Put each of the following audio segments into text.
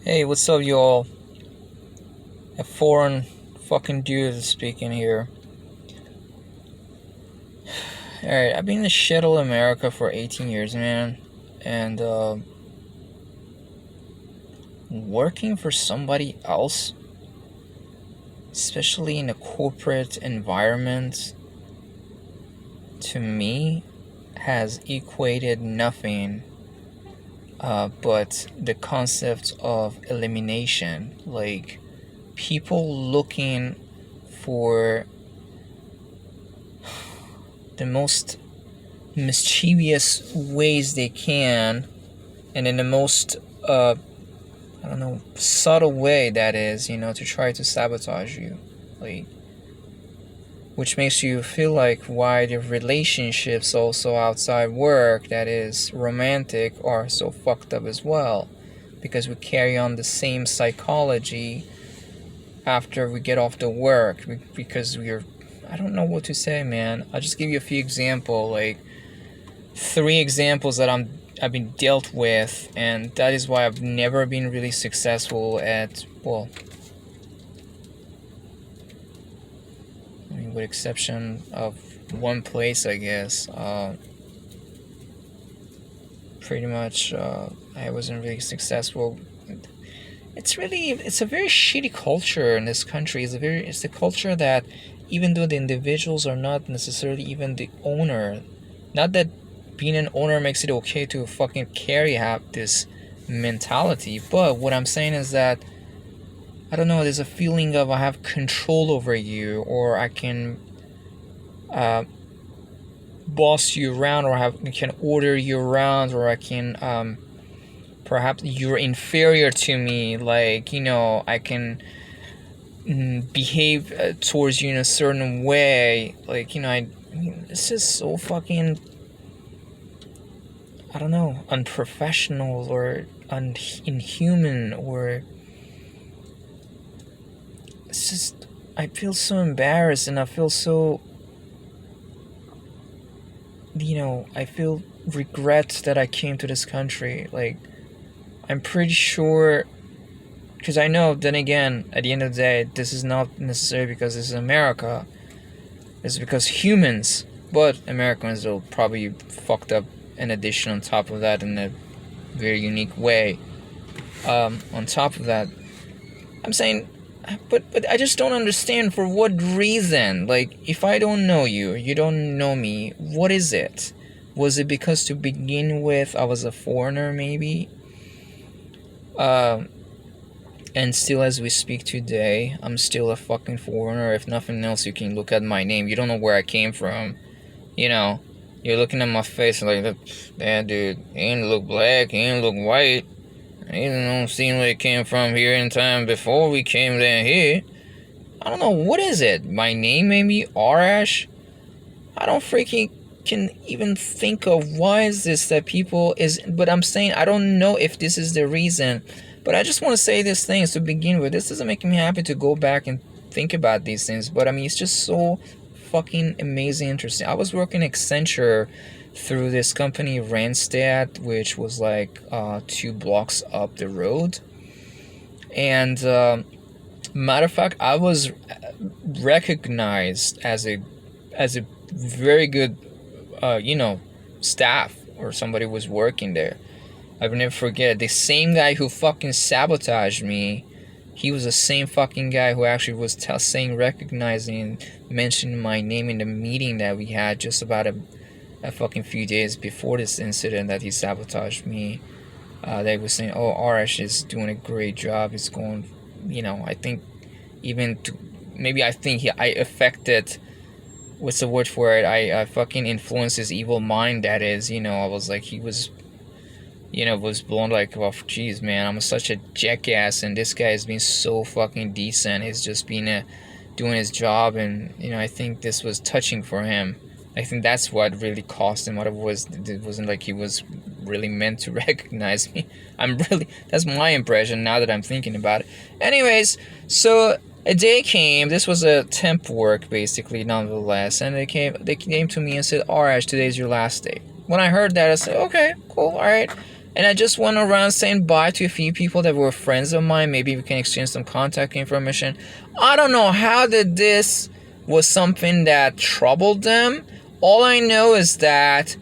Hey, what's up, y'all? A foreign fucking dude is speaking here. Alright, I've been in shittle America for 18 years, man. And, working for somebody else, especially in a corporate environment, to me, has equated nothing but the concept of elimination. Like, people looking for the most mischievous ways they can, and in the most I don't know, subtle way, that is, to try to sabotage you, like, which makes you feel like why the relationships also outside work, that is romantic, are so fucked up as well, because we carry on the same psychology after we get off the work, because we're, I don't know what to say, man. I'll just give you a few examples, like 3 examples that I've been dealt with, and that is why I've never been really successful at, well, I mean, with exception of one place, I guess. Pretty much, I wasn't really successful. It's a very shitty culture in this country. It's the culture that, even though the individuals are not necessarily even the owner, not that being an owner makes it okay to fucking have this mentality, but what I'm saying is that, I don't know, there's a feeling of I have control over you, or I can boss you around, or can order you around, or I can perhaps you're inferior to me, like, I can behave towards you in a certain way, like, I mean, this is so fucking, I don't know, unprofessional, or inhuman, or it's just, I feel so embarrassed, and I feel so, I feel regret that I came to this country. Like, I'm pretty sure, because I know, then again, at the end of the day, this is not necessarily because this is America. It's because humans, but Americans will probably fucked up in addition on top of that in a very unique way. On top of that, I'm saying, but I just don't understand for what reason. Like, if I don't know you, you don't know me, what is it? Was it because to begin with I was a foreigner, maybe? And still, as we speak today, I'm still a fucking foreigner. If nothing else, you can look at my name. You don't know where I came from. You're looking at my face like, that dude, he ain't look black, he ain't look white. He don't seem like he came from here in time before we came down here. I don't know, what is it? My name, maybe? Arash? I don't freaking can even think of why is this that people is, but I'm saying, I don't know if this is the reason, but I just want to say these things to begin with. This doesn't make me happy to go back and think about these things, but I mean, it's just so fucking amazing interesting. I was working Accenture through this company Randstad, which was like 2 blocks up the road, and matter of fact, I was recognized as a very good staff, or somebody was working there. I will never forget, the same guy who fucking sabotaged me, he was the same fucking guy who actually was recognizing, mentioning my name in the meeting that we had just about a fucking few days before this incident that he sabotaged me. They were saying, oh, Arash is doing a great job, he's going, I think, even to, maybe I think I affected, what's the word for it? I fucking influenced his evil mind. That is, I was like, he was, was blown like, well, geez, man, I'm such a jackass, and this guy has been so fucking decent. He's just been doing his job, and I think this was touching for him. I think that's what really cost him. What it wasn't like he was really meant to recognize me. That's my impression now that I'm thinking about it. Anyways, so a day came. This was a temp work, basically, nonetheless, and they came to me and said, "Alright, today's your last day." When I heard that, I said, "Okay, cool, all right." And I just went around saying bye to a few people that were friends of mine. Maybe we can exchange some contact information. I don't know how that this was something that troubled them. All I know is that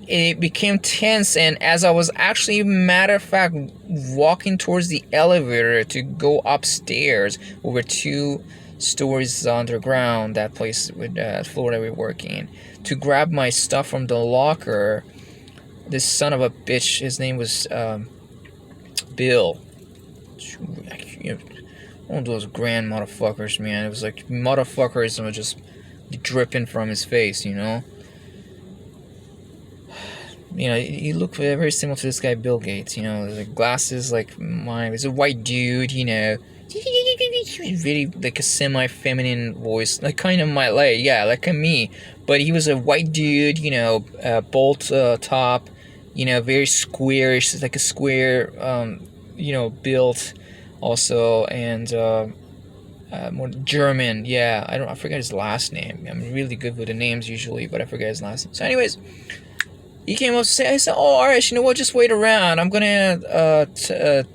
it became tense, and as I was actually, matter of fact, walking towards the elevator to go upstairs, we were 2 stories underground, that place with floor that we were working in, to grab my stuff from the locker. This son of a bitch, his name was Bill. One of those grand motherfuckers, man. It was like motherfuckers were just dripping from his face, you know. You know, he looked very similar to this guy, Bill Gates. You know, the glasses like mine. He's a white dude, you know. Really like a semi-feminine voice, like kind of like me. But he was a white dude, you know, bolt top, you know, very squarish, like a square, you know, built, also, and more German. Yeah, I forget his last name. I'm really good with the names usually, but I forget his last name. So, anyways. He came up to say, I said, oh, alright, you know what, just wait around. I'm gonna,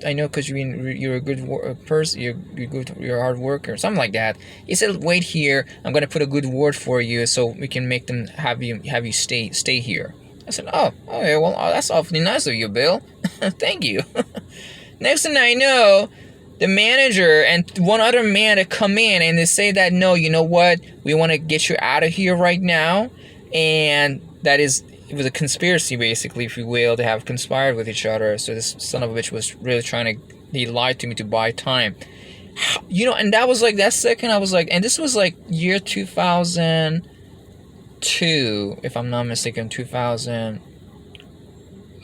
I know because you're a good person, you're a hard worker, something like that. He said, wait here, I'm gonna put a good word for you so we can make them have you stay here. I said, oh, okay, well, that's awfully nice of you, Bill. Thank you. Next thing I know, the manager and one other man had come in and they say that, no, you know what, we want to get you out of here right now, and it was a conspiracy, basically, if you will. They have conspired with each other. So this son of a bitch was really he lied to me to buy time. You know, and that was like, that second I was like, and this was like year 2002, if I'm not mistaken, 2000.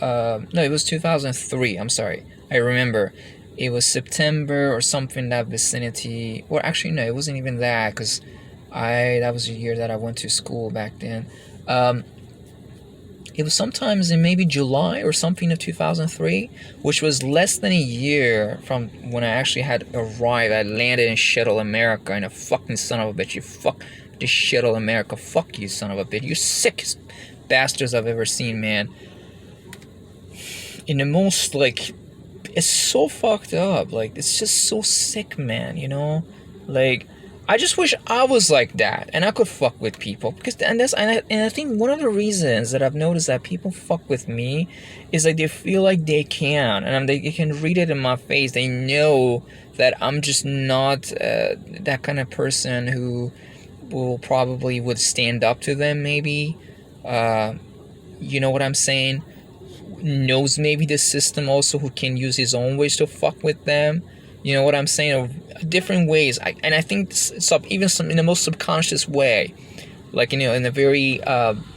No, it was 2003, I'm sorry. I remember. It was September or something in that vicinity. Or actually, no, it wasn't even that, because that was the year that I went to school back then. It was sometimes in maybe July or something of 2003, which was less than a year from when I actually had arrived. I landed in Shuttle America, and a fucking son of a bitch. You fuck this Shuttle America. Fuck you, son of a bitch. You sickest bastards I've ever seen, man. In the most, like, it's so fucked up. Like, it's just so sick, man, you know? Like, I just wish I was like that and I could fuck with people, and I think one of the reasons that I've noticed that people fuck with me is like they feel like they can, and they can read it in my face. They know that I'm just not that kind of person who would stand up to them. Maybe, you know what I'm saying? Knows maybe the system also, who can use his own ways to fuck with them. You know what I'm saying? Of different ways. I think even in the most subconscious way, like, you know, in a very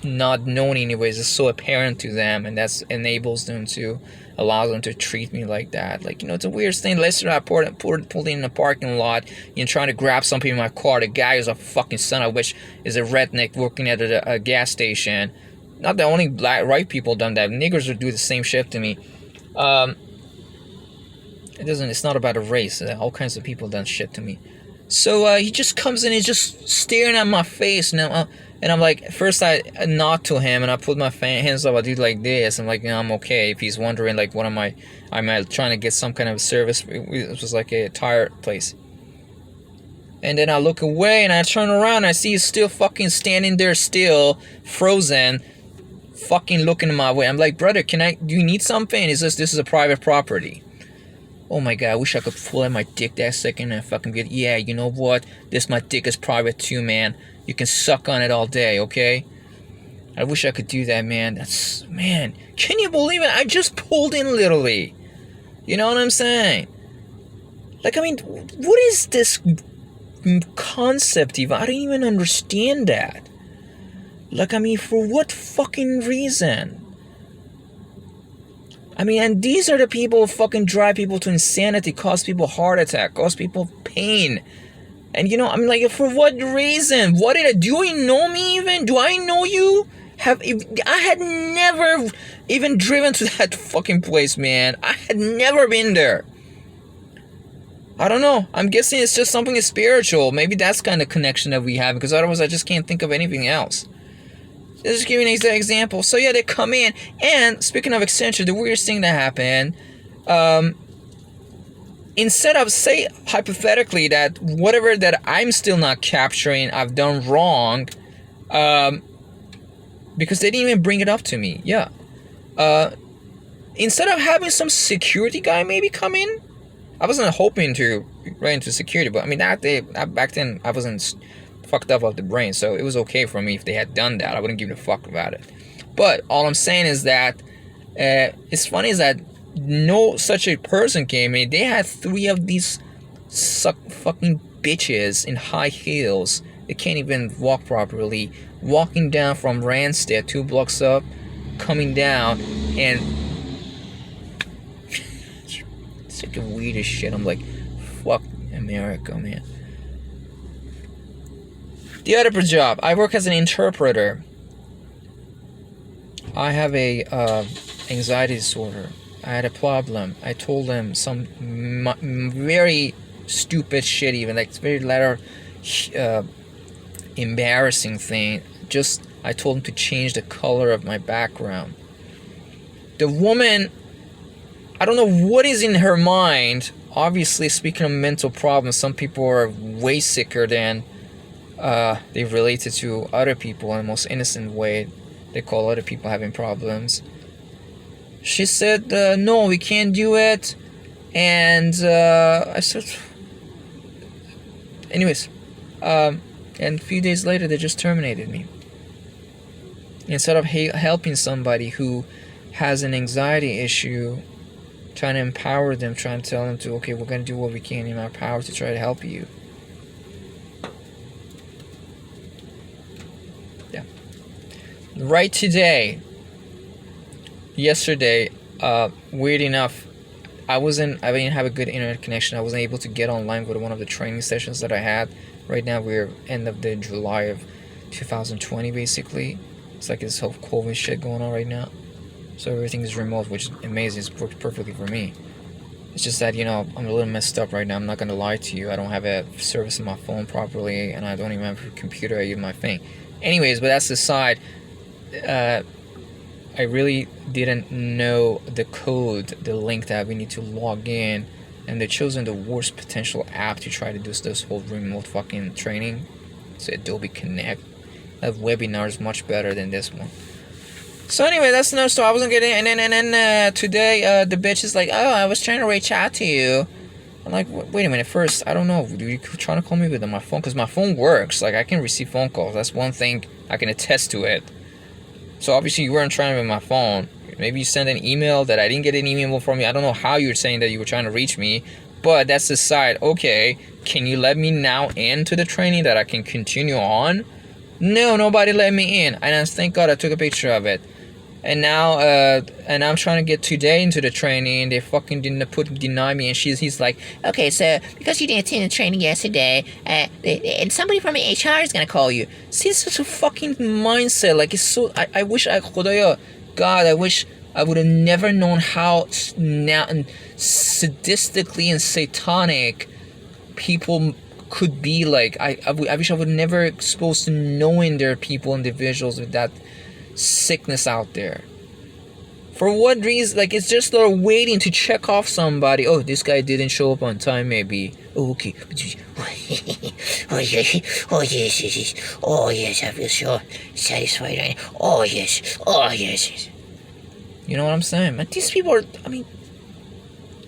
not known anyways, it's so apparent to them, and that enables them to allow them to treat me like that. Like, you know, it's a weird thing. Let's say I pulled in the parking lot, you know, trying to grab something in my car. The guy is a fucking son of a bitch, is a redneck working at a gas station. Not the only white people done that. Niggers would do the same shit to me. It's not about a race. All kinds of people done shit to me. So he just comes in, he's just staring at my face, and I'm like, first I nod to him, and I put my hands up, I do like this. I'm like, you know, I'm okay. If he's wondering, like, what am I trying to get some kind of service? It was like a tire place. And then I look away, and I turn around, and I see he's still fucking standing there, still frozen, fucking looking my way. I'm like, brother, do you need something? He says, this is a private property. Oh my god, I wish I could pull out my dick that second and fucking be, yeah, you know what? My dick is private too, man. You can suck on it all day, okay? I wish I could do that, man. Man, can you believe it? I just pulled in, literally. You know what I'm saying? Like, I mean, what is this concept even? I don't even understand that. Like, I mean, for what fucking reason? I mean, and these are the people who fucking drive people to insanity, cause people heart attack, cause people pain. And, you know, I'm like, for what reason? What did I do? You know me even? Do I know you? I had never even driven to that fucking place, man. I had never been there. I don't know. I'm guessing it's just something spiritual. Maybe that's kind of connection that we have, because otherwise I just can't think of anything else. Just giving an example. So yeah, they come in, and speaking of Accenture, the weirdest thing that happened, instead of, say, hypothetically, that whatever that I'm still not capturing, I've done wrong, because they didn't even bring it up to me. Yeah. Instead of having some security guy maybe come in, I wasn't hoping to right into security, but I mean, back then I wasn't fucked up off the brain, so it was okay for me if they had done that. I wouldn't give a fuck about it. But all I'm saying is that it's funny is that no such a person came in. They had 3 of these fucking bitches in high heels. They can't even walk properly, walking down from Randstad 2 blocks up, coming down, and it's like the weirdest shit. I'm like, fuck America, man. The other job, I work as an interpreter. I have a anxiety disorder. I had a problem. I told them some very stupid shit, even like very letter embarrassing thing. Just I told them to change the color of my background. The woman, I don't know what is in her mind. Obviously, speaking of mental problems, some people are way sicker than they relate it to other people in the most innocent way. They call other people having problems. She said, no, we can't do it. And I said, anyways, and a few days later, they just terminated me. Instead of helping somebody who has an anxiety issue, trying to empower them, trying to tell them to, okay, we're going to do what we can in our power to try to help you. Yeah. Right today, yesterday, weird enough, I didn't have a good internet connection. I wasn't able to get online with one of the training sessions that I had. Right now, we're end of the July of 2020, basically. It's like this whole COVID shit going on right now. So everything is remote, which is amazing. It's worked perfectly for me. It's just that, I'm a little messed up right now. I'm not going to lie to you. I don't have a service on my phone properly, and I don't even have a computer. I use my thing. Anyways, but that's aside. I really didn't know the code, the link that we need to log in, and they've chosen the worst potential app to try to do this whole remote fucking training. It's Adobe Connect. That webinar is much better than this one. So anyway, that's no. So I wasn't getting, and then today the bitch is like, oh, I was trying to reach out to you. I'm like, wait a minute. First, I don't know. Were you trying to call me with my phone? Because my phone works. Like, I can receive phone calls. That's one thing I can attest to it. So obviously you weren't trying with my phone. Maybe you sent an email that I didn't get an email from you. I don't know how you're saying that you were trying to reach me, but that's the side. Okay, can you let me now into the training that I can continue on? No, nobody let me in. And thank God I took a picture of it. And now, and I'm trying to get today into the training, and they fucking deny me. And he's like, okay, so because you didn't attend the training yesterday, and somebody from HR is gonna call you. See, it's such a fucking mindset. Like, it's so. I wish God, I wish I would have never known how now and sadistically and satanic people could be. Like, I wish I would never exposed to knowing there are people, individuals with that sickness out there. For what reason? Like, it's just they're waiting to check off somebody. Oh, this guy didn't show up on time, maybe. Oh, okay. Oh yes, oh yes. Oh yes, I feel so satisfied right now. Oh yes, oh yes. You know what I'm saying, man? These people are, I mean,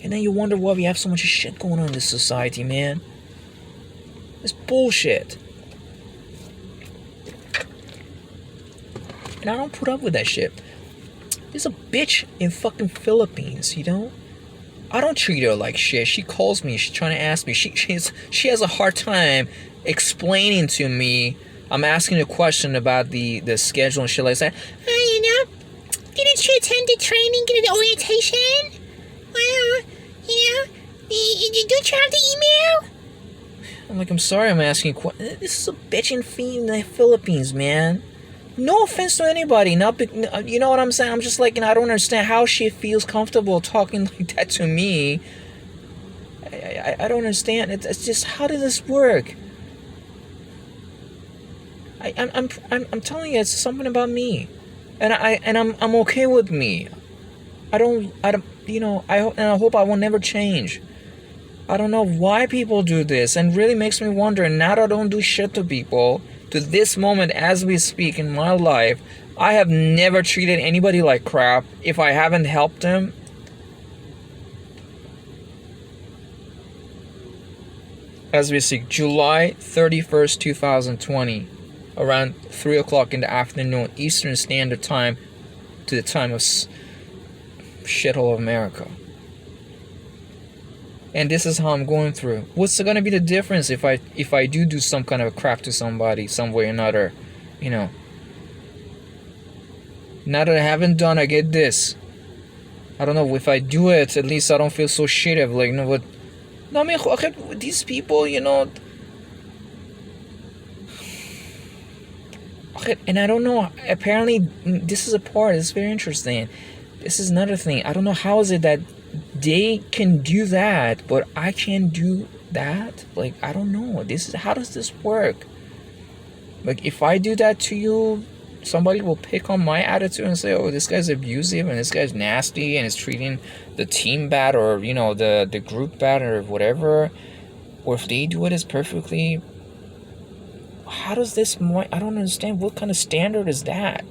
and then you wonder why we have so much shit going on in this society, man. It's bullshit. And I don't put up with that shit. There's a bitch in fucking Philippines, I don't treat her like shit. She calls me. She's trying to ask me. She has a hard time explaining to me. I'm asking a question about the schedule and shit like that. Didn't you attend the training, get the orientation? Well, don't you have the email? I'm like, I'm sorry, I'm asking. This is a bitch in the Philippines, man. No offense to anybody, you know what I'm saying? I'm just like, I don't understand how she feels comfortable talking like that to me. I don't understand. It's just, how does this work? I'm telling you, it's something about me, and I'm okay with me. I don't, and I hope I will never change. I don't know why people do this, and really makes me wonder. And now that I don't do shit to people, to this moment as we speak in my life, I have never treated anybody like crap if I haven't helped them. As we speak, July 31st, 2020, around 3 o'clock in the afternoon, Eastern Standard Time, to the time of shithole of America. And this is how I'm going through. What's gonna be the difference if I do some kind of crap to somebody some way or another? You know. Now that I haven't done, I get this. I don't know, if I do it, at least I don't feel so shitty. Like, you know what? No, I mean, these people, you know. And I don't know. Apparently, this is a part. It's very interesting. This is another thing. I don't know how is it that they can do that, but I can't do that. Like, I don't know. How does this work? Like, if I do that to you, somebody will pick on my attitude and say, oh, this guy's abusive and this guy's nasty and is treating the team bad, or, you know, the group bad, or whatever. Or if they do it as perfectly, how does this, I don't understand. What kind of standard is that?